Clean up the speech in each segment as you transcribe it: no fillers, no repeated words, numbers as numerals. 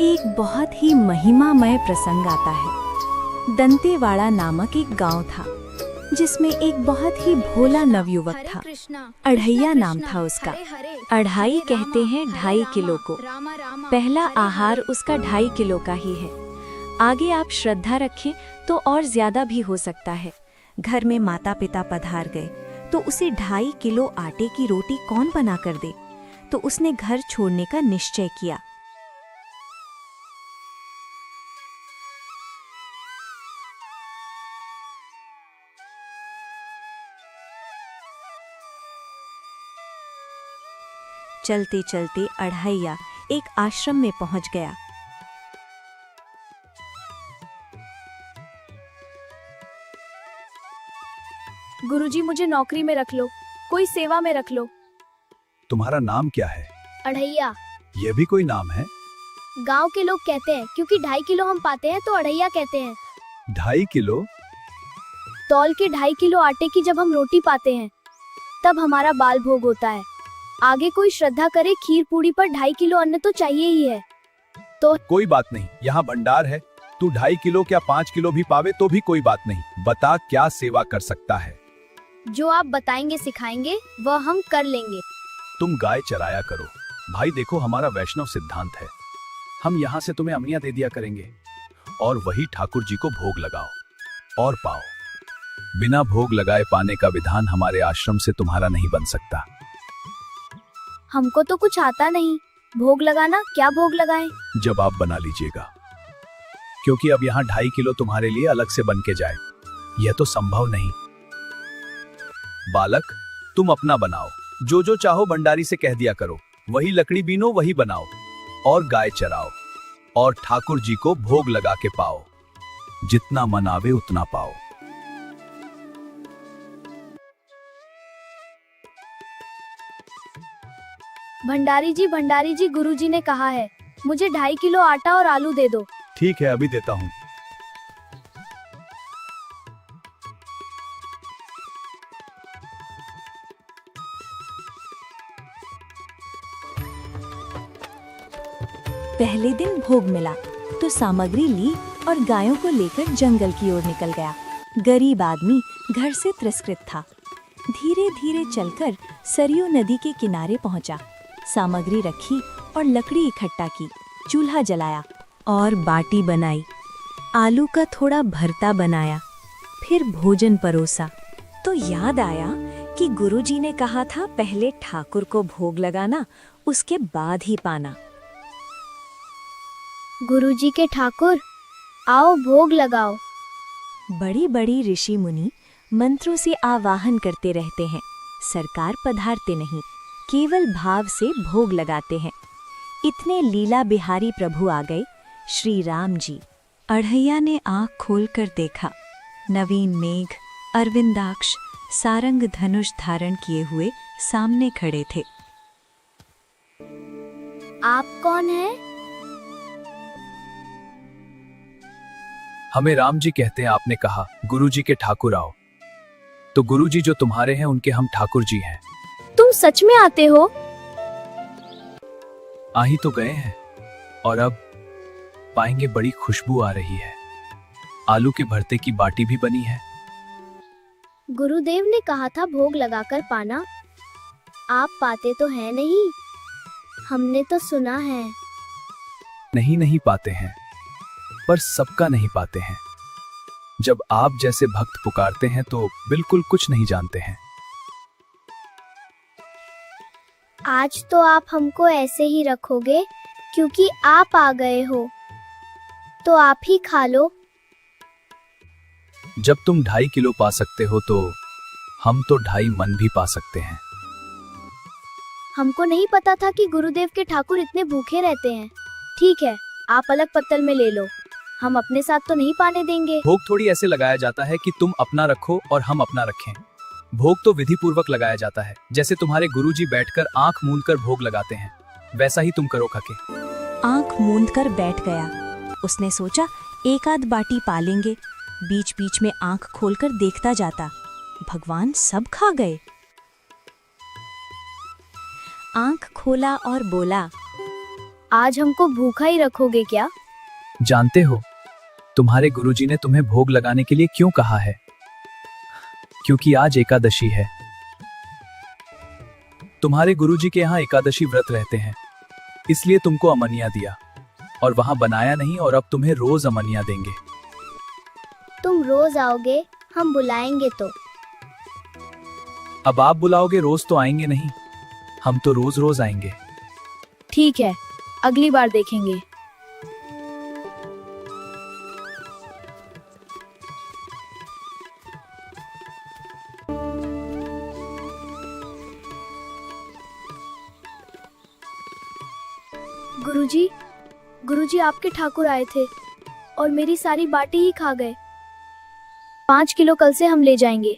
एक बहुत ही महिमामय प्रसंग आता है। दंतेवाड़ा नामक एक गांव था जिसमें एक बहुत ही भोला नवयुवक था। अढ़ैया नाम था उसका। अढ़ाई कहते हैं 2.5 किलो को। पहला आहार उसका 2.5 किलो का ही है। आगे आप श्रद्धा रखें तो और ज्यादा भी हो सकता है। घर में माता पिता पधार गए तो उसे 2.5 किलो आटे की रोटी कौन बना कर दे। तो उसने घर छोड़ने का निश्चय किया। चलते चलते अढ़ैया एक आश्रम में पहुंच गया। गुरुजी, मुझे नौकरी में रख लो, कोई सेवा में रख लो। तुम्हारा नाम क्या है? अढ़ैया। ये भी कोई नाम है? गांव के लोग कहते हैं, क्योंकि 2.5 किलो हम पाते हैं तो अढ़ैया कहते हैं। 2.5 किलो? तौल के 2.5 किलो आटे की जब हम रोटी पाते हैं तब हमारा बाल भोग होता है। आगे कोई श्रद्धा करे खीर पूड़ी पर 2.5 किलो अन्न तो चाहिए ही है। तो कोई बात नहीं, यहाँ भंडार है। तू 2.5 किलो क्या 5 किलो भी पावे तो भी कोई बात नहीं। बता क्या सेवा कर सकता है? जो आप बताएंगे सिखाएंगे वह हम कर लेंगे। तुम गाय चराया करो। भाई देखो, हमारा वैष्णव सिद्धांत है, हम यहाँ से तुम्हें अमनिया दे दिया करेंगे और वही ठाकुर जी को भोग लगाओ और पाओ। बिना भोग लगाए पाने का विधान हमारे आश्रम से तुम्हारा नहीं बन सकता। हमको तो कुछ आता नहीं। भोग लगाना, क्या भोग लगाएं? जब आप बना लीजिएगा, क्योंकि अब यहाँ 2.5 किलो तुम्हारे लिए अलग से बन के जाए यह तो संभव नहीं। बालक, तुम अपना बनाओ, जो जो चाहो भंडारी से कह दिया करो। वही लकड़ी बीनो, वही बनाओ और गाय चराओ और ठाकुर जी को भोग लगा के पाओ। जितना मन आवे उतना पाओ। भंडारी जी, गुरुजी ने कहा है मुझे 2.5 किलो आटा और आलू दे दो। ठीक है, अभी देता हूँ। पहले दिन भोग मिला तो सामग्री ली और गायों को लेकर जंगल की ओर निकल गया। गरीब आदमी घर से तिरस्कृत था। धीरे धीरे चलकर सरयू नदी के किनारे पहुंचा। सामग्री रखी और लकड़ी इकट्ठा की, चूल्हा जलाया और बाटी बनाई। आलू का थोड़ा भरता बनाया, फिर भोजन परोसा। तो याद आया कि गुरुजी ने कहा था पहले ठाकुर को भोग लगाना, उसके बाद ही पाना। गुरुजी के ठाकुर, आओ भोग लगाओ। बड़ी बड़ी ऋषि मुनि मंत्रों से आवाहन करते रहते हैं। सरकार पधारते नहीं, केवल भाव से भोग लगाते हैं। इतने लीला बिहारी प्रभु आ गए, श्री राम जी। अढ़ैया ने आंख खोलकर देखा। नवीन मेघ, अरविंदाक्ष, सारंग धनुष धारण किए हुए सामने खड़े थे। आप कौन हैं? हमें राम जी कहते हैं। आपने कहा गुरुजी के ठाकुर आओ, तो गुरुजी जो तुम्हारे हैं उनके हम ठाकुर जी हैं। तुम सच में आते हो? आ ही तो गए हैं और अब पाएंगे बड़ी खुशबू आ रही है। आलू के भरते की बाटी भी बनी है। गुरुदेव ने कहा था भोग लगाकर पाना। आप पाते तो हैं नहीं, हमने तो सुना है। नहीं पाते हैं, पर सबका नहीं पाते हैं। जब आप जैसे भक्त पुकारते हैं तो बिल्कुल कुछ नहीं जानते हैं। आज तो आप हमको ऐसे ही रखोगे क्योंकि आप आ गए हो, तो आप ही खा लो। जब तुम 2.5 किलो पा सकते हो तो हम तो 2.5 मन भी पा सकते हैं। हमको नहीं पता था कि गुरुदेव के ठाकुर इतने भूखे रहते हैं। ठीक है, आप अलग पत्तल में ले लो, हम अपने साथ तो नहीं पाने देंगे। भोग थोड़ी ऐसे लगाया जाता है कि तुम अपना रखो और हम अपना रखें। भोग तो विधि पूर्वक लगाया जाता है, जैसे तुम्हारे गुरुजी बैठकर आंख मूंदकर भोग लगाते हैं, वैसा ही तुम करो खाके। आंख मूंदकर बैठ गया। उसने सोचा एक आध बाटी पा लेंगे। बीच बीच में आंख खोलकर देखता जाता। भगवान सब खा गए। आंख खोला और बोला, आज हमको भूखा ही रखोगे क्या? जानते हो तुम्हारे गुरुजी ने तुम्हें भोग लगाने के लिए क्यों कहा है? क्योंकि आज एकादशी है। तुम्हारे गुरुजी के यहाँ एकादशी व्रत रहते हैं, इसलिए तुमको अमनिया दिया और वहां बनाया नहीं, और अब तुम्हें रोज अमनिया देंगे। तुम रोज आओगे, हम बुलाएंगे तो। अब आप बुलाओगे, रोज तो आएंगे नहीं, हम तो रोज रोज आएंगे। ठीक है, अगली बार देखेंगे। गुरुजी, गुरुजी आपके ठाकुर आए थे और मेरी सारी बाटी ही खा गए। 5 किलो कल से हम ले जाएंगे,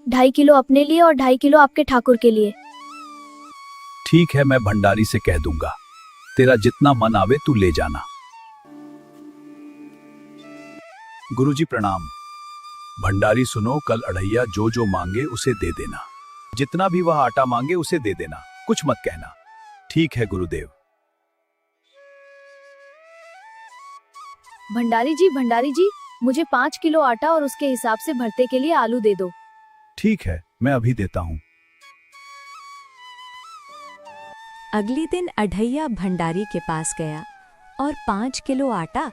2.5 किलो अपने लिए और 2.5 किलो आपके ठाकुर के लिए। ठीक है, मैं भंडारी से कह दूंगा, तेरा जितना मन आवे तू ले जाना। गुरुजी प्रणाम। भंडारी सुनो, कल अढ़ैया जो जो मांगे उसे दे देना, जितना भी वह आटा मांगे उसे दे देना, कुछ मत कहना। ठीक है गुरुदेव। भंडारी जी, मुझे 5 किलो आटा और उसके हिसाब से भरते के लिए आलू दे दो। ठीक है, मैं अभी देता हूँ। अगले दिन अढ़ैया भंडारी के पास गया और 5 किलो आटा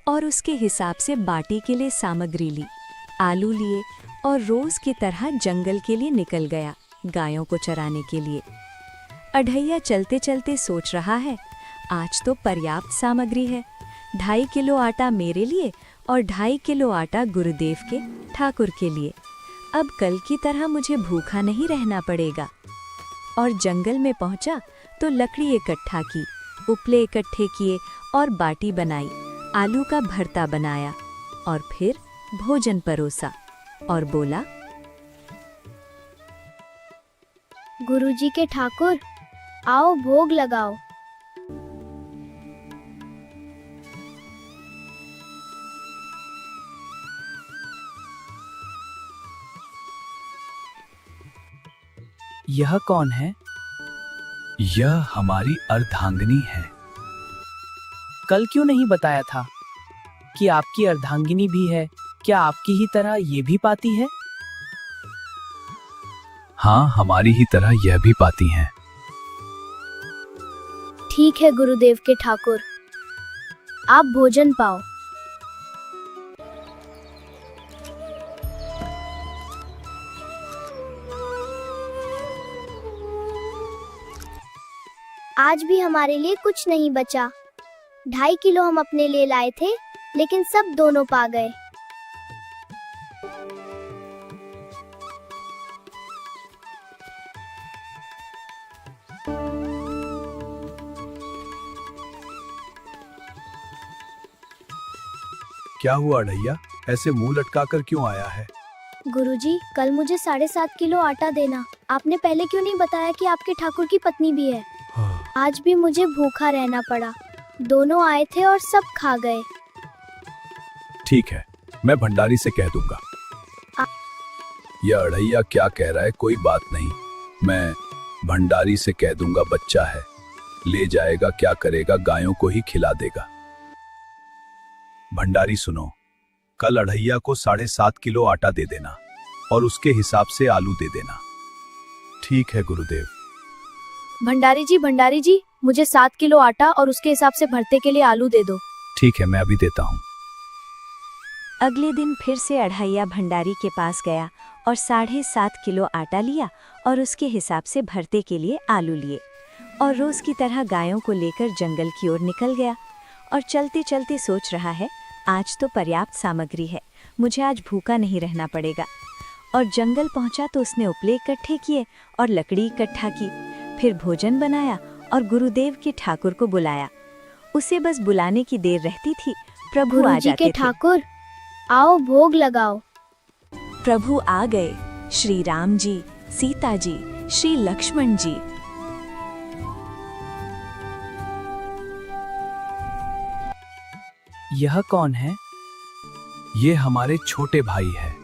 और उसके हिसाब से बाटी के लिए सामग्री ली, आलू लिए और रोज की तरह जंगल के लिए निकल गया गायों को चराने के लिए। अढ़ैया चलते चलते सोच रहा है, आज तो पर्याप्त सामग्री है, 2.5 किलो आटा मेरे लिए और 2.5 किलो आटा गुरुदेव के ठाकुर के लिए। अब कल की तरह मुझे भूखा नहीं रहना पड़ेगा। और जंगल में पहुंचा तो लकड़ी इकट्ठा की, उपले इकट्ठे किए और बाटी बनाई, आलू का भरता बनाया और फिर भोजन परोसा और बोला, गुरुजी के ठाकुर, आओ भोग लगाओ। यह कौन है? यह हमारी अर्धांगिनी है। कल क्यों नहीं बताया था कि आपकी अर्धांगिनी भी है? क्या आपकी ही तरह ये भी पाती है? हाँ, हमारी ही तरह यह भी पाती हैं। ठीक है गुरुदेव के ठाकुर, आप भोजन पाओ। आज भी हमारे लिए कुछ नहीं बचा। 2.5 किलो हम अपने लिए लाए थे, लेकिन सब दोनों पा गए। क्या हुआ अढ़ैया, ऐसे मुंह लटकाकर क्यों आया है? गुरुजी, कल मुझे 7.5 किलो आटा देना। आपने पहले क्यों नहीं बताया कि आपके ठाकुर की पत्नी भी है? आज भी मुझे भूखा रहना पड़ा। दोनों आए थे और सब खा गए। ठीक है, मैं भंडारी से कह दूंगा। यह अढ़ैया क्या कह रहा है, कोई बात नहीं, मैं भंडारी से कह दूंगा, बच्चा है, ले जाएगा, क्या करेगा, गायों को ही खिला देगा। भंडारी सुनो, कल अढ़ैया को 7.5 किलो आटा दे देना और उसके हिसाब से आलू दे देना। ठीक है गुरुदेव। भंडारी जी, मुझे 7 किलो आटा और उसके हिसाब से भरते के लिए आलू दे दो। ठीक है, मैं अभी देता हूँ। अगले दिन फिर से अढ़ैया भंडारी के पास गया और 7.5 किलो आटा लिया और उसके हिसाब से भरते के लिए आलू लिए और रोज की तरह गायों को लेकर जंगल की ओर निकल गया। और चलते चलते सोच रहा है, आज तो पर्याप्त सामग्री है, मुझे आज भूखा नहीं रहना पड़ेगा। और जंगल पहुंचा तो उसने उपले इकट्ठे किए और लकड़ी इकट्ठा की, फिर भोजन बनाया और गुरुदेव के ठाकुर को बुलाया। उसे बस बुलाने की देर रहती थी, प्रभु आ गुरुजी जाते के थे। ठाकुर, आओ भोग लगाओ। प्रभु आ गए, श्री राम जी, सीता जी, श्री लक्ष्मण जी। यह कौन है? ये हमारे छोटे भाई है।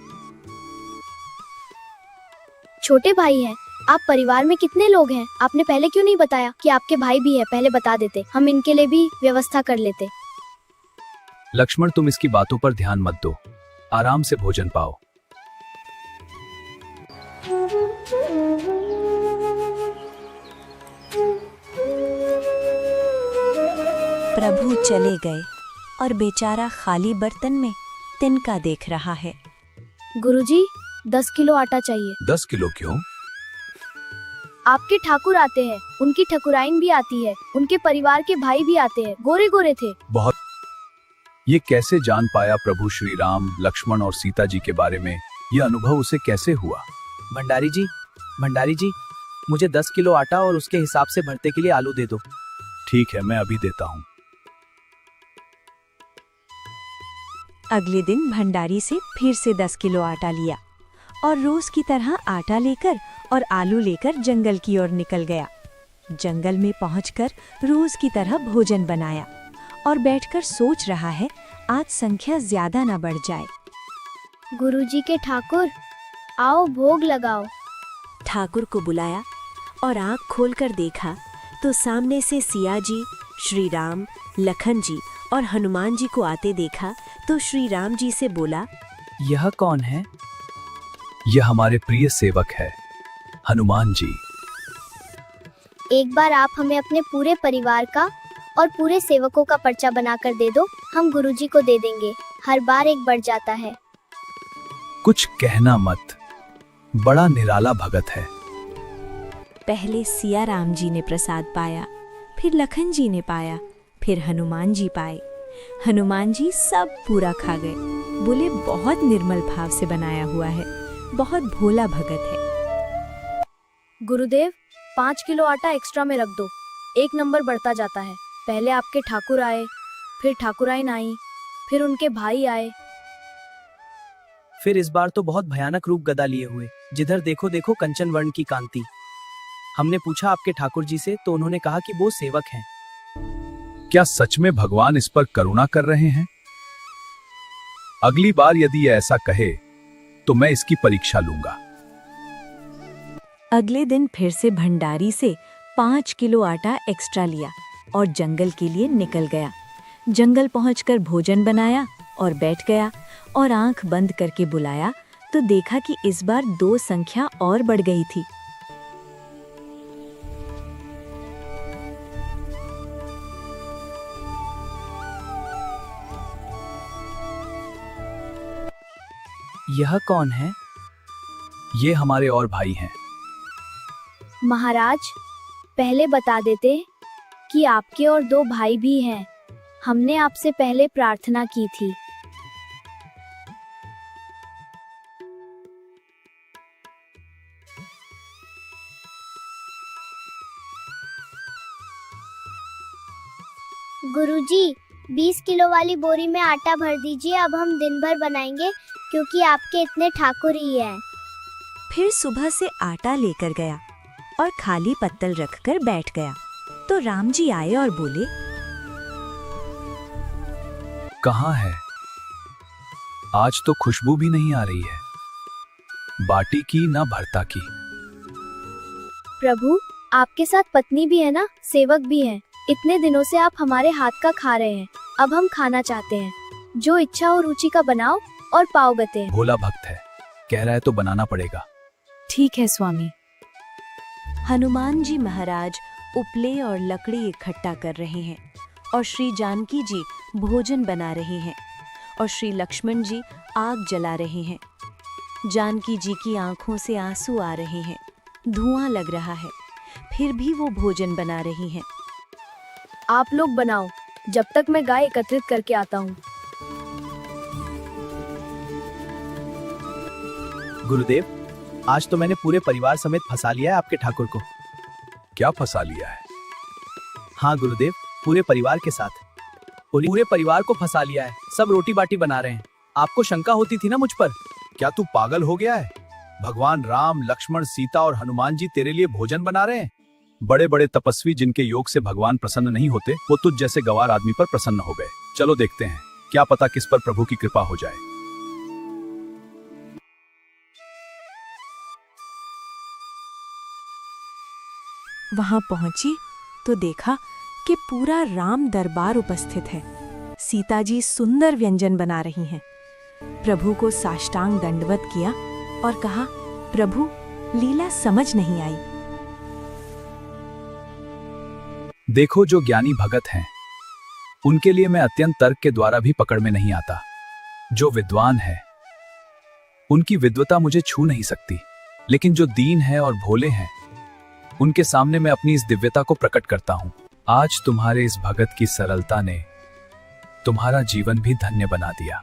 छोटे भाई हैं, आप परिवार में कितने लोग हैं? आपने पहले क्यों नहीं बताया कि आपके भाई भी है? पहले बता देते, हम इनके लिए भी व्यवस्था कर लेते। लक्ष्मण, तुम इसकी बातों पर ध्यान मत दो, आराम से भोजन पाओ। प्रभु चले गए और बेचारा खाली बर्तन में तिनका देख रहा है। गुरुजी, 10 किलो आटा चाहिए। 10 किलो क्यों? आपके ठाकुर आते हैं, उनकी ठकुराइन भी आती है, उनके परिवार के भाई भी आते हैं, गोरे गोरे थे। बहुत। ये कैसे जान पाया प्रभु श्री राम, लक्ष्मण और सीता जी के बारे में? ये अनुभव उसे कैसे हुआ? भंडारी जी, मुझे 10 किलो आटा और उसके हिसाब से भरते के लिए आलू दे दो। ठीक है, मैं अभी देता हूँ। अगले दिन भंडारी से फिर से 10 किलो आटा लिया और रोज की तरह आटा लेकर और आलू लेकर जंगल की ओर निकल गया। जंगल में पहुंचकर रोज की तरह भोजन बनाया और बैठकर सोच रहा है आज संख्या ज्यादा ना बढ़ जाए। गुरुजी के ठाकुर, आओ भोग लगाओ। ठाकुर को बुलाया और आँख खोलकर देखा तो सामने से सिया जी, श्री राम, लखन जी और हनुमान जी को आते देखा तो श्री राम जी से बोला, यह कौन है? यह हमारे प्रिय सेवक है, हनुमान जी। एक बार आप हमें अपने पूरे परिवार का और पूरे सेवकों का पर्चा बनाकर दे दो, हम गुरुजी को दे देंगे। हर बार एक बढ़ जाता है। कुछ कहना मत, बड़ा निराला भगत है। पहले सिया राम जी ने प्रसाद पाया, फिर लखन जी ने पाया, फिर हनुमान जी पाए। हनुमान जी सब पूरा खा गए, बोले बहुत निर्मल भाव से बनाया हुआ है, बहुत भोला भगत है। गुरुदेव, 5 किलो आटा एक्स्ट्रा में रख दो, 1 नंबर बढ़ता जाता है। पहले आपके ठाकुर आए, फिर ठाकुराइन आई, फिर उनके भाई आए। फिर इस बार तो बहुत भयानक रूप गदा लिए हुए, जिधर देखो देखो कंचन वर्ण की कांति। हमने पूछा आपके ठाकुर जी से तो उन्होंने कहा कि वो सेवक हैं। क्या सच में भगवान इस पर करुणा कर रहे हैं? अगली बार यदि ये ऐसा कहे तो मैं इसकी परीक्षा लूंगा। अगले दिन फिर से भंडारी से 5 किलो आटा एक्स्ट्रा लिया और जंगल के लिए निकल गया। जंगल पहुंचकर भोजन बनाया और बैठ गया और आंख बंद करके बुलाया तो देखा कि इस बार 2 संख्या और बढ़ गई थी। यह कौन है? ये हमारे और भाई हैं। महाराज, पहले बता देते कि आपके और 2 भाई भी हैं। हमने आपसे पहले प्रार्थना की थी। गुरुजी, 20 किलो वाली बोरी में आटा भर दीजिए। अब हम दिन भर बनाएंगे क्योंकि आपके इतने ठाकुर ही हैं। फिर सुबह से आटा लेकर गया और खाली पत्तल रखकर बैठ गया तो राम जी आए और बोले, कहाँ है? आज तो खुशबू भी नहीं आ रही है, बाटी की ना भरता की। प्रभु, आपके साथ पत्नी भी है ना, सेवक भी हैं। इतने दिनों से आप हमारे हाथ का खा रहे हैं, अब हम खाना चाहते हैं। जो इच्छा और रुचि का बनाओ और पाओ गते। भोला भक्त है, कह रहा है तो बनाना पड़ेगा। ठीक है स्वामी। हनुमान जी महाराज उपले और लकड़ी इकट्ठा कर रहे हैं और श्री जानकी जी भोजन बना रहे हैं और श्री लक्ष्मण जी आग जला रहे हैं। जानकी जी की आंखों से आंसू आ रहे हैं, धुआं लग रहा है, फिर भी वो भोजन बना रही हैं। आप लोग बनाओ, जब तक मैं गाय एकत्रित करके आता हूँ। गुरुदेव, आज तो मैंने पूरे परिवार समेत फंसा लिया है आपके ठाकुर को। क्या फंसा लिया है? हाँ गुरुदेव, पूरे परिवार के साथ। पूरे परिवार को फंसा लिया है, सब रोटी बाटी बना रहे हैं। आपको शंका होती थी ना मुझ पर। क्या तू पागल हो गया है? भगवान राम, लक्ष्मण, सीता और हनुमान जी तेरे लिए भोजन बना रहे हैं। बड़े बड़े तपस्वी जिनके योग से भगवान प्रसन्न नहीं होते, वो तुझ जैसे गवार आदमी पर प्रसन्न हो गए। चलो देखते हैं, क्या पता किस पर प्रभु की कृपा हो जाए। वहां पहुंची तो देखा कि पूरा राम दरबार उपस्थित है। सीता जी सुंदर व्यंजन बना रही हैं। प्रभु को साष्टांग दंडवत किया और कहा, प्रभु, लीला समझ नहीं आई। देखो, जो ज्ञानी भगत हैं उनके लिए मैं अत्यंत तर्क के द्वारा भी पकड़ में नहीं आता। जो विद्वान है उनकी विद्वता मुझे छू नहीं सकती, लेकिन जो दीन है और भोले हैं उनके सामने मैं अपनी इस दिव्यता को प्रकट करता हूं। आज तुम्हारे इस भगत की सरलता ने तुम्हारा जीवन भी धन्य बना दिया।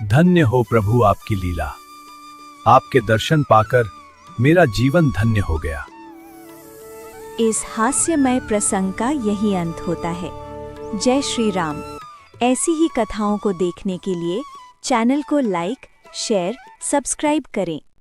धन्य हो प्रभु आपकी लीला। आपके दर्शन पाकर मेरा जीवन धन्य हो गया। इस हास्यमय प्रसंग का यही अंत होता है। जय श्री राम। ऐसी ही कथाओं को देखने के लिए चैनल को लाइक, शेयर, सब्सक्राइब करें।